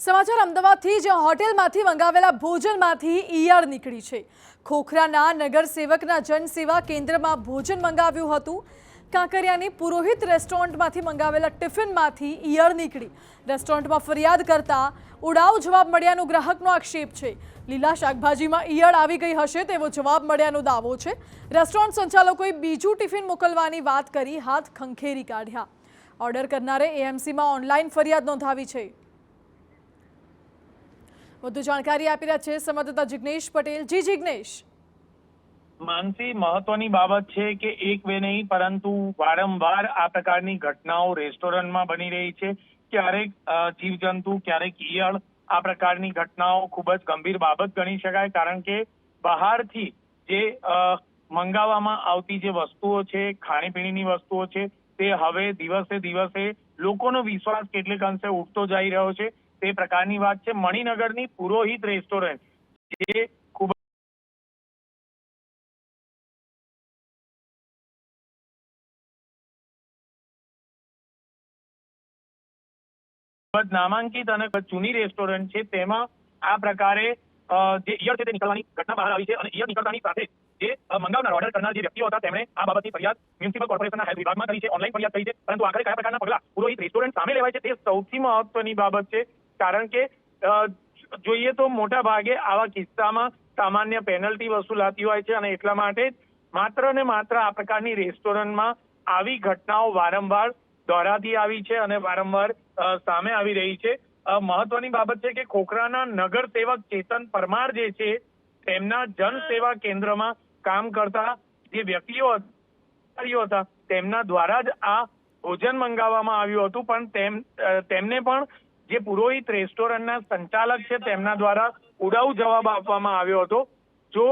સમાચાર અમદાવાદથી જ્યાં હોટેલમાંથી મંગાવેલા ભોજનમાંથી ઈયળ નીકળી છે। ખોખરાના નગરસેવકના જનસેવા કેન્દ્રમાં ભોજન મંગાવ્યું હતું। કાંકરિયાની પુરોહિત રેસ્ટોરન્ટમાંથી મંગાવેલા ટિફિનમાંથી ઈયળ નીકળી। રેસ્ટોરન્ટમાં ફરિયાદ કરતા ઉડાવ જવાબ મળ્યાનો ગ્રાહકનો આક્ષેપ છે। લીલા શાકભાજીમાં ઈયળ આવી ગઈ હશે તેવો જવાબ મળ્યાનો દાવો છે। રેસ્ટોરન્ટ સંચાલકોએ બીજું ટિફિન મોકલવાની વાત કરી હાથ ખંખેરી કાઢ્યા। ઓર્ડર કરનારે એએમસીમાં ઓનલાઈન ફરિયાદ નોંધાવી છે। વધુ જાણકારી આપી રહ્યા છે સંવાદદાતા જિગ્નેશ પટેલ। જી જિગ્નેશ। માનસી, મહત્વની બાબત છે કે એક બે નહીં પરંતુ વારંવાર આ પ્રકારની ઘટનાઓ રેસ્ટોરન્ટમાં બની રહી છે। ક્યારેક જીવજંતુ, ક્યારેક ઈયળ, આ પ્રકારની ઘટનાઓ ખૂબ જ ગંભીર બાબત ગણી શકાય, કારણ કે બહારથી જે મંગાવવામાં આવતી જે વસ્તુઓ છે, ખાણીપીણીની વસ્તુઓ છે, તે હવે દિવસે દિવસે લોકોનો વિશ્વાસ કેટલેક અંશે ઉઠતો જઈ રહ્યો છે, તે પ્રકારની વાત છે। મણિનગરની પુરોહિત રેસ્ટોરન્ટ જે ખૂબ નામાંકિત અને જૂની રેસ્ટોરન્ટ છે, તેમાં આ પ્રકારે જે ઈયળ છે તે નીકળવાની ઘટના બહાર આવી છે। અને ઈયળ નીકળતાની સાથે જે મંગાવનાર, ઓર્ડર કરનાર જે વ્યક્તિઓ હતા તેમણે આ બાબતની ફરિયાદ મ્યુનિસિપલ કોર્પોરેશનના હેલ્થ વિભાગમાં કરી છે, ઓનલાઈન ફરિયાદ કરી છે। પરંતુ આખરે કયા પ્રકારના પગલાં પુરોહિત રેસ્ટોરન્ટ સામે લેવાય છે તે સૌથી મહત્વની બાબત છે, કારણ કે જોઈએ તો મોટા ભાગે આવા કિસ્સામાં સામાન્ય પેનલ્ટી વસૂલાતી હોય છે, અને એટલા માટે માત્ર ને માત્ર આ પ્રકારની રેસ્ટોરન્ટમાં આવી ઘટનાઓ વારંવાર દોહરાતી આવી છે અને વારંવાર સામે આવી રહી છે। મહત્વની બાબત છે કે ખોખરાના નગર સેવક ચેતન પરમાર જે છે તેમના જનસેવા કેન્દ્રમાં કામ કરતા જે વ્યક્તિઓ હતા તેમના દ્વારા જ આ ભોજન મંગાવવામાં આવ્યું હતું, પણ તેમને પણ જે પુરોહિત રેસ્ટોરન્ટના સંચાલક છે તેમના દ્વારા ઉડાઉ જવાબ આપવામાં આવ્યો હતો। જો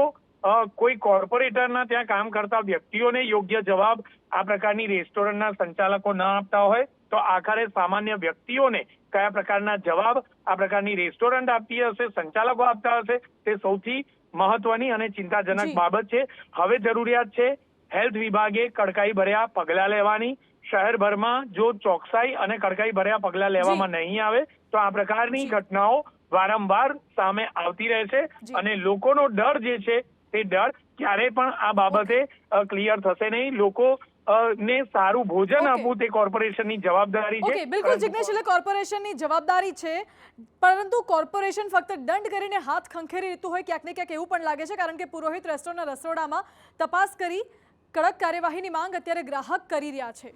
કોઈ કોર્પોરેટરના ત્યાં કામ કરતા વ્યક્તિઓને યોગ્ય જવાબ આ પ્રકારની રેસ્ટોરન્ટના સંચાલકો ન આપતા હોય તો આખરે સામાન્ય વ્યક્તિઓને કયા પ્રકારના જવાબ આ પ્રકારની રેસ્ટોરન્ટ આપતી હશે, સંચાલકો આપતા હશે, તે સૌથી મહત્વની અને ચિંતાજનક બાબત છે। હવે જરૂરિયાત છે હેલ્થ વિભાગે કડકાઈ ભર્યા પગલાં લેવાની। શહેરભરમાં જો ચોકસાઈ અને કડકાઈ ભર્યા પગલાં લેવામાં નહીં આવે તો આ પ્રકારની ઘટનાઓ વારંવાર સામે આવતી રહેશે અને લોકોનો ડર જે છે તે ડર ક્યારે પણ આ બાબતે ક્લિયર થશે નહીં। લોકો ને સારું ભોજન આપવું તે કોર્પોરેશનની જવાબદારી છે। બિલકુલ જિગ્નેશ, એટલે કોર્પોરેશનની જવાબદારી છે, પરંતુ કોર્પોરેશન ફક્ત દંડ કરીને હાથ ખંખેરી રહેતું હોય ક્યાંક ને ક્યાંક એવું પણ લાગે છે, કારણ કે પુરોહિત રેસ્ટોરન્ટના રસોડામાં તપાસ કરી કડક કાર્યવાહીની માંગ અત્યારે ગ્રાહક કરી રહ્યા છે।